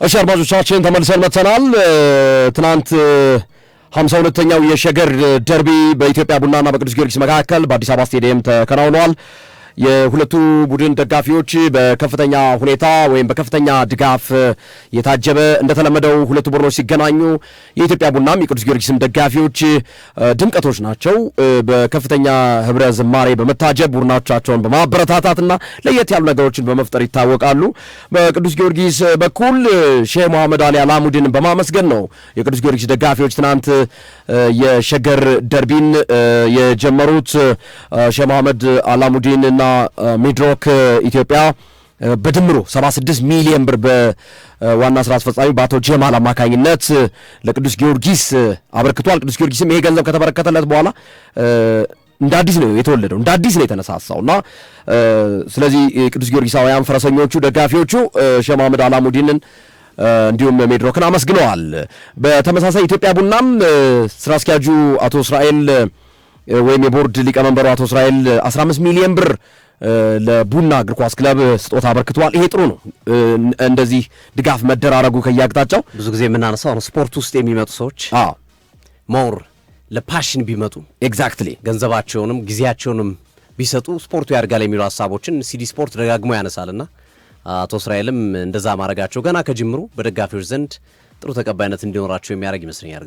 እሺ አድማጮቻችን ተመልሰን መጥተናል። ትናንት 52ኛው የሸገር ደርቢ በኢትዮጵያ ቡናና በቅዱስ ጊዮርጊስ መካከል በአዲስ አበባ ስቴዲየም ተከናውኗል። የሁለቱ ቡድን ደጋፊዎች በከፍተኛ ሁኔታ ወይም በከፍተኛ ድጋፍ የታጀበ እንደተለመደው ሁለቱ ቡድኖች ሲገናኙ የኢትዮጵያ ቡናም የቅዱስ ጊዮርጊስም ደጋፊዎች ድምቀቶች ናቸው። በከፍተኛ ህብረ ዝማሬ በመታጀብ ቡድናቸውን በማበረታታትና ለየት ያሉ ነገሮችን በመፍጠር ይታወቃሉ። በቅዱስ ጊዮርጊስ በኩል ሼህ መሐመድ አሊ አላሙዲን በማመስገን ነው የቅዱስ ጊዮርጊስ ደጋፊዎች ትናንት የሸገር ደርቢን የጀመሩት። ሼህ መሐመድ አላሙዲን እና ሚድሮክ ኢትዮጵያ በድምሩ 76 ሚሊዮን ብር በዋና ስራ አስፈጻሚ በአቶ ጀማል አማካኝነት ለቅዱስ ጊዮርጊስ አበርክቷል። ቅዱስ ጊዮርጊስም ይሄ ገንዘብ ከተበረከተለት በኋላ እንደ አዲስ ነው የተወለደው፣ እንደ አዲስ ነው የተነሳሳውና ስለዚህ ቅዱስ ጊዮርጊሳውያን ፈረሰኞቹ ደጋፊዎቹ ሼህ መሐመድ አላሙዲንን እንዲሁም ሚድሮክን አመስግነዋል። በተመሳሳይ ኢትዮጵያ ቡናም ስራ አስኪያጁ አቶ እስራኤል ወይም የቦርድ ሊቀመንበሩ አቶ እስራኤል 15 ሚሊዮን ብር ለቡና እግር ኳስ ክለብ ስጦታ አበርክቷል። ይሄ ጥሩ ነው፣ እንደዚህ ድጋፍ መደራረጉ ከያቅጣጫው። ብዙ ጊዜ የምናነሳው ነው ስፖርት ውስጥ የሚመጡ ሰዎች ሞር ለፓሽን ቢመጡ ኤግዛክትሊ ገንዘባቸውንም ጊዜያቸውንም ቢሰጡ ስፖርቱ ያድጋል የሚሉ ሀሳቦችን ሲዲ ስፖርት ደጋግሞ ያነሳልና አቶ እስራኤልም እንደዛ ማድረጋቸው ገና ከጅምሩ በደጋፊዎች ዘንድ ጥሩ ተቀባይነት እንዲኖራቸው የሚያደርግ ይመስለኛል።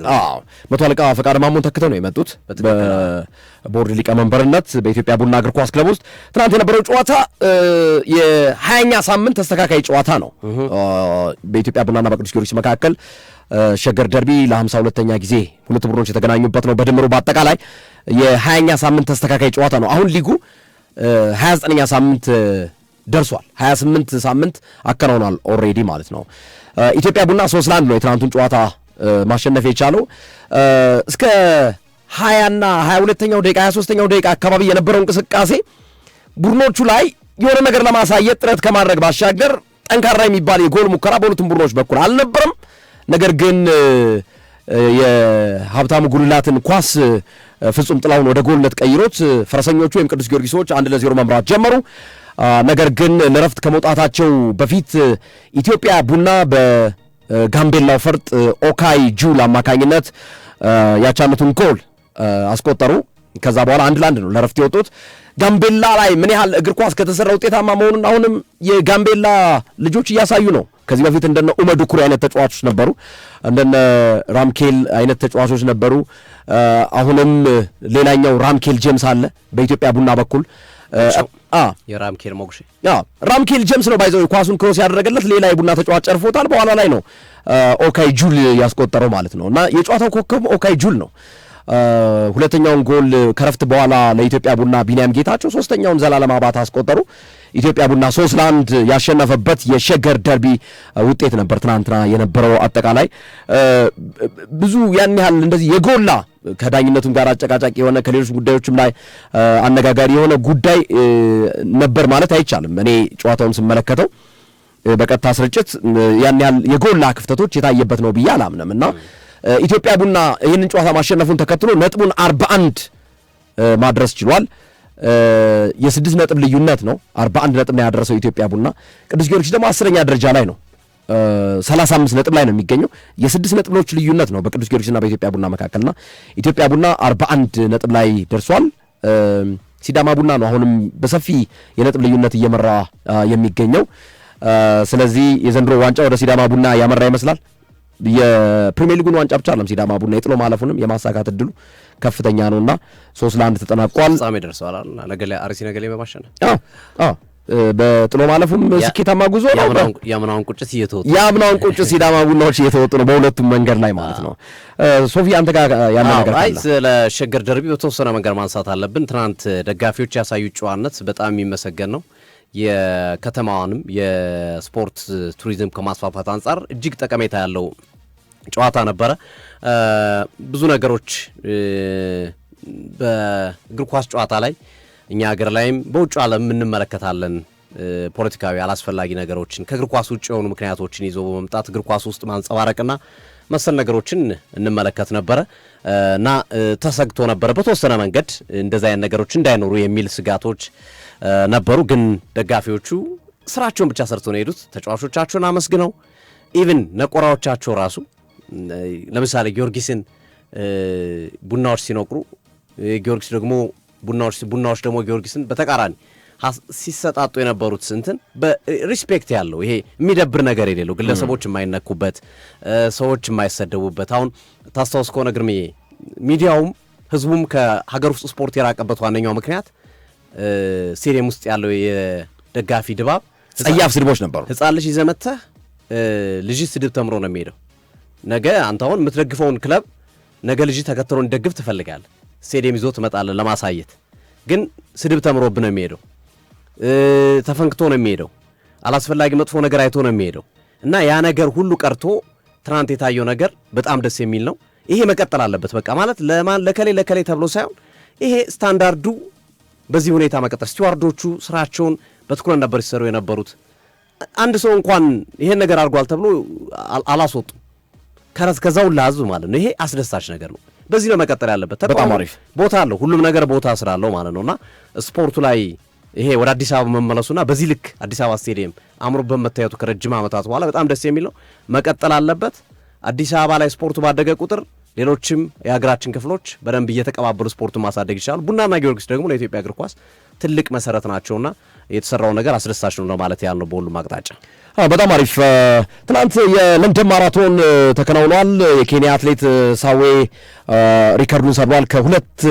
መቶ አለቃ ፈቃደ ማሞን ተክተው ነው የመጡት በቦርድ ሊቀመንበርነት በኢትዮጵያ ቡና እግር ኳስ ክለብ ውስጥ። ትናንት የነበረው ጨዋታ የ20ኛ ሳምንት ተስተካካይ ጨዋታ ነው በኢትዮጵያ ቡናና በቅዱስ ጊዮርጊስ መካከል ሸገር ደርቢ ለ52ኛ ጊዜ ሁለት ቡድኖች የተገናኙበት ነው። በድምሩ በአጠቃላይ የ20ኛ ሳምንት ተስተካካይ ጨዋታ ነው። አሁን ሊጉ 29ኛ ሳምንት ደርሷል። 28 ሳምንት አከናውኗል ኦልሬዲ ማለት ነው። ኢትዮጵያ ቡና 3-1 ነው የትናንቱን ጨዋታ ማሸነፍ የቻለው። እስከ 20ና 22ኛው ደቂቃ 23ኛው ደቂቃ አካባቢ የነበረው እንቅስቃሴ ቡድኖቹ ላይ የሆነ ነገር ለማሳየት ጥረት ከማድረግ ባሻገር ጠንካራ የሚባል የጎል ሙከራ በሁለቱም ቡድኖች በኩል አልነበረም። ነገር ግን የሀብታሙ ጉልላትን ኳስ ፍጹም ጥላውን ወደ ጎልነት ቀይሮት ፈረሰኞቹ ወይም ቅዱስ ጊዮርጊሶች 1-0 መምራት ጀመሩ። ነገር ግን ለረፍት ከመውጣታቸው በፊት ኢትዮጵያ ቡና በጋምቤላው ፈርጥ ኦካይ ጁል አማካኝነት ያቻሉትን ጎል አስቆጠሩ። ከዛ በኋላ 1-1 ነው ለረፍት የወጡት። ጋምቤላ ላይ ምን ያህል እግር ኳስ ከተሰራ ውጤታማ መሆኑን አሁንም የጋምቤላ ልጆች እያሳዩ ነው። ከዚህ በፊት እንደነ ኡመዱ ኩሪ አይነት ተጫዋቾች ነበሩ፣ እንደነ ራምኬል አይነት ተጫዋቾች ነበሩ። አሁንም ሌላኛው ራምኬል ጄምስ አለ በኢትዮጵያ ቡና በኩል የራምኬል ሞግሼ ራምኬል ጄምስ ነው ባይዘው ኳሱን ክሮስ ያደረገለት ሌላ የቡና ተጫዋች ጨርፎታል። በኋላ ላይ ነው ኦካይ ጁል ያስቆጠረው ማለት ነው። እና የጨዋታው ኮከብ ኦካይ ጁል ነው። ሁለተኛውን ጎል ከረፍት በኋላ ለኢትዮጵያ ቡና ቢኒያም ጌታቸው፣ ሶስተኛውን ዘላለም አባተ አስቆጠሩ። ኢትዮጵያ ቡና 3-1 ያሸነፈበት የሸገር ደርቢ ውጤት ነበር ትናንትና የነበረው። አጠቃላይ ብዙ ያን ያህል እንደዚህ የጎላ ከዳኝነቱም ጋር አጨቃጫቂ የሆነ ከሌሎች ጉዳዮችም ላይ አነጋጋሪ የሆነ ጉዳይ ነበር ማለት አይቻልም። እኔ ጨዋታውን ስመለከተው በቀጥታ ስርጭት ያን ያህል የጎላ ክፍተቶች የታየበት ነው ብዬ አላምንም እና ኢትዮጵያ ቡና ይህንን ጨዋታ ማሸነፉን ተከትሎ ነጥቡን 41 ማድረስ ችሏል። የ6 ነጥብ ልዩነት ነው። 41 ነጥብ ነው ያደረሰው ኢትዮጵያ ቡና። ቅዱስ ጊዮርጊስ ደግሞ 10ኛ ደረጃ ላይ ነው፣ 35 ነጥብ ላይ ነው የሚገኘው። የ6 ነጥቦች ልዩነት ነው በቅዱስ ጊዮርጊስና በኢትዮጵያ ቡና መካከልና ኢትዮጵያ ቡና 41 ነጥብ ላይ ደርሷል። ሲዳማ ቡና ነው አሁንም በሰፊ የነጥብ ልዩነት እየመራ የሚገኘው። ስለዚህ የዘንድሮ ዋንጫ ወደ ሲዳማ ቡና ያመራ ይመስላል። የፕሪሚየር ሊጉን ዋንጫ ብቻ አይደለም ሲዳማ ቡና የጥሎ ማለፉንም የማሳካት እድሉ ከፍተኛ ነውና 3-1 ተጠናቋል። ፍጻሜ ደርሰዋል። አርሲ ነገሌ በማሸነፍ በጥሎ ማለፉም ስኬታማ ጉዞ ነው። ያምናውን ቁጭት ሲዳማ ቡናዎች እየተወጡ ነው በሁለቱም መንገድ ላይ ማለት ነው። ሶፊ አንተ ጋር ያለ ነገር አለ? ስለ ሸገር ደርቢ በተወሰነ መንገድ ማንሳት አለብን። ትናንት ደጋፊዎች ያሳዩት ጨዋነት በጣም የሚመሰገን ነው። የከተማዋንም የስፖርት ቱሪዝም ከማስፋፋት አንጻር እጅግ ጠቀሜታ ያለው ጨዋታ ነበረ። ብዙ ነገሮች በእግር ኳስ ጨዋታ ላይ እኛ ሀገር ላይም በውጭ ዓለም እንመለከታለን። ፖለቲካዊ አላስፈላጊ ነገሮችን ከእግር ኳስ ውጭ የሆኑ ምክንያቶችን ይዞ በመምጣት እግር ኳስ ውስጥ ማንጸባረቅና መሰል ነገሮችን እንመለከት ነበረ እና ተሰግቶ ነበረ በተወሰነ መንገድ እንደዛ አይነት ነገሮች እንዳይኖሩ የሚል ስጋቶች ነበሩ። ግን ደጋፊዎቹ ስራቸውን ብቻ ሰርተው ነው የሄዱት። ተጫዋቾቻቸውን አመስግነው ኢቭን ነቆራዎቻቸው ራሱ ለምሳሌ ጊዮርጊስን ቡናዎች ሲነቁሩ ጊዮርጊስ ደግሞ ቡናዎች ደግሞ ጊዮርጊስን በተቃራኒ ሲሰጣጡ የነበሩት እንትን በሪስፔክት ያለው ይሄ የሚደብር ነገር የሌለው ግለሰቦች የማይነኩበት ሰዎች የማይሰደቡበት አሁን ታስታውስ ከሆነ ግርምዬ ሚዲያውም ህዝቡም ከሀገር ውስጥ ስፖርት የራቀበት ዋነኛው ምክንያት ስቴዲየም ውስጥ ያለው የደጋፊ ድባብ ጸያፍ ስድቦች ነበሩ። ህፃን ልጅ ይዘመተህ ልጅ ስድብ ተምሮ ነው የሚሄደው። ነገ አንተ አሁን የምትደግፈውን ክለብ ነገ ልጅ ተከትሎ እንዲደግፍ ትፈልጋለህ። ስቴዲየም ይዞ ትመጣለህ ለማሳየት፣ ግን ስድብ ተምሮብህ ነው የሚሄደው። ተፈንክቶ ነው የሚሄደው። አላስፈላጊ መጥፎ ነገር አይቶ ነው የሚሄደው እና ያ ነገር ሁሉ ቀርቶ ትናንት የታየው ነገር በጣም ደስ የሚል ነው። ይሄ መቀጠል አለበት። በቃ ማለት ለከሌ ተብሎ ሳይሆን ይሄ ስታንዳርዱ በዚህ ሁኔታ መቀጠል። ስቲዋርዶቹ ስራቸውን በትኩረት ነበር ሲሰሩ የነበሩት። አንድ ሰው እንኳን ይሄን ነገር አድርጓል ተብሎ አላስወጡም ከዛው ለህዝብ ማለት ነው። ይሄ አስደሳች ነገር ነው። በዚህ ነው መቀጠል ያለበት። በጣም አሪፍ ቦታ አለው፣ ሁሉም ነገር ቦታ ስላለው ማለት ነውና ስፖርቱ ላይ ይሄ ወደ አዲስ አበባ መመለሱና በዚህ ልክ አዲስ አበባ ስቴዲየም አምሮበት መታየቱ ከረጅም ዓመታት በኋላ በጣም ደስ የሚል ነው። መቀጠል አለበት። አዲስ አበባ ላይ ስፖርቱ ባደገ ቁጥር ሌሎችም የሀገራችን ክፍሎች በደንብ እየተቀባበሉ ስፖርቱን ማሳደግ ይችላሉ። ቡናና ጊዮርጊስ ደግሞ ለኢትዮጵያ እግር ኳስ ትልቅ መሰረት ናቸውና የተሰራው ነገር አስደሳች ነው ማለት ያለው በሁሉም አቅጣጫ። በጣም አሪፍ። ትናንት የለንደን ማራቶን ተከናውኗል። የኬንያ አትሌት ሳዌ ሪከርዱን ሰብሯል። ከ2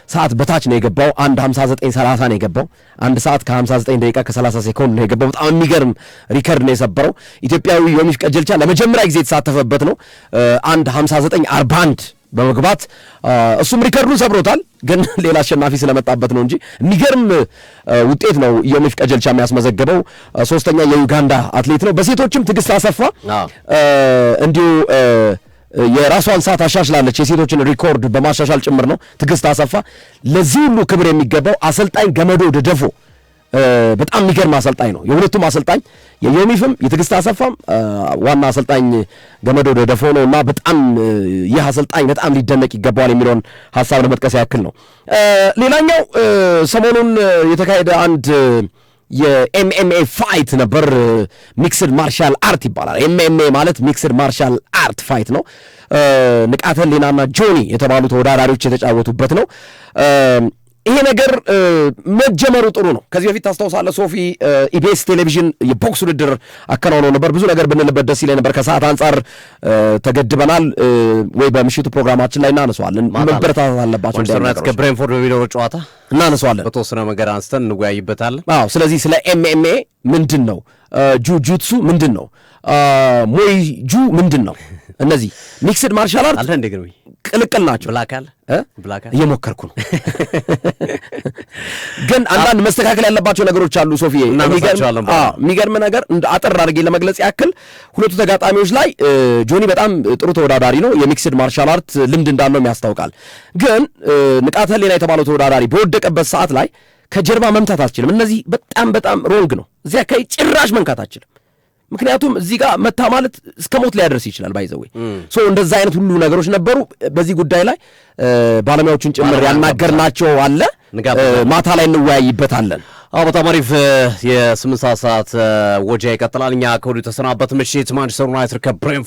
ሰዓት በታች ነው የገባው። 1:59:30 ነው የገባው። 1 ሰዓት ከ59 ደቂቃ ከ30 ሴኮንድ ነው የገባው። በጣም የሚገርም ሪከርድ ነው የሰበረው። ኢትዮጵያዊ ዮሚፍ ቀጀልቻ ለመጀመሪያ ጊዜ የተሳተፈበት ነው። 1:59:41 በመግባት እሱም ሪከርዱን ሰብሮታል። ግን ሌላ አሸናፊ ስለመጣበት ነው እንጂ የሚገርም ውጤት ነው ዮሚፍ ቀጀልቻ የሚያስመዘግበው። ሶስተኛ የዩጋንዳ አትሌት ነው። በሴቶችም ትዕግስት አሰፋ እንዲሁ የራሷን ሰዓት አሻሽላለች። የሴቶችን ሪኮርድ በማሻሻል ጭምር ነው ትዕግስት አሰፋ። ለዚህ ሁሉ ክብር የሚገባው አሰልጣኝ ገመዶ ደደፎ በጣም የሚገርም አሰልጣኝ ነው። የሁለቱም አሰልጣኝ የዮሚፍም የትዕግስት አሰፋም ዋና አሰልጣኝ ገመዶ ደደፎ ነው እና በጣም ይህ አሰልጣኝ በጣም ሊደነቅ ይገባዋል የሚለውን ሀሳብ ለመጥቀስ ያክል ነው። ሌላኛው ሰሞኑን የተካሄደ አንድ የኤምኤምኤ ፋይት ነበር። ሚክስድ ማርሻል አርት ይባላል። ኤምኤምኤ ማለት ሚክስድ ማርሻል አርት ፋይት ነው። ንቃተ ህሊናና ጆኒ የተባሉ ተወዳዳሪዎች የተጫወቱበት ነው። ይሄ ነገር መጀመሩ ጥሩ ነው። ከዚህ በፊት ታስታውሳለህ ሶፊ ኢቢኤስ ቴሌቪዥን የቦክስ ውድድር አከናውነው ነበር። ብዙ ነገር ብንልበት ደስ ይለኝ ነበር። ከሰዓት አንጻር ተገድበናል። ወይ በምሽቱ ፕሮግራማችን ላይ እናነሳዋለን። መበረታታት አለባቸው። ከብሬንፎርድ በሚኖረው ጨዋታ እናነሳዋለን። በተወሰነ ነገር አንስተን እንወያይበታለን። አዎ፣ ስለዚህ ስለ ኤምኤምኤ ምንድን ነው፣ ጁጁትሱ ምንድን ነው፣ ሞይጁ ምንድን ነው፣ እነዚህ ሚክስድ ማርሻል አርት አለ እንደ ግርሚ ቅልቅል ናቸው። ብላካል እየሞከርኩ ነው ግን አንዳንድ መስተካከል ያለባቸው ነገሮች አሉ። ሶፊዬ የሚገርም ነገር አጠር አድርጌ ለመግለጽ ያክል ሁለቱ ተጋጣሚዎች ላይ ጆኒ በጣም ጥሩ ተወዳዳሪ ነው። የሚክስድ ማርሻል አርት ልምድ እንዳለው ያስታውቃል። ግን ንቃተ ህሊና የተባለው ተወዳዳሪ በወደቀበት ሰዓት ላይ ከጀርባ መምታት አትችልም። እነዚህ በጣም ሮንግ ነው። እዚያ አካባቢ ጭራሽ መንካት አትችልም። ምክንያቱም እዚህ ጋር መታ ማለት እስከ ሞት ሊያደርስ ይችላል። ባይዘዌ እንደዛ አይነት ሁሉ ነገሮች ነበሩ። በዚህ ጉዳይ ላይ ባለሙያዎችን ጭምር ያናገርናቸው አለ። ማታ ላይ እንወያይበታለን። በጣም አሪፍ። የ8 ሰዓት ወጃ ይቀጥላል። እኛ ከወዲሁ ተሰናበት። ምሽት ማንቸስተር ዩናይትድ ከብሬንፎርድ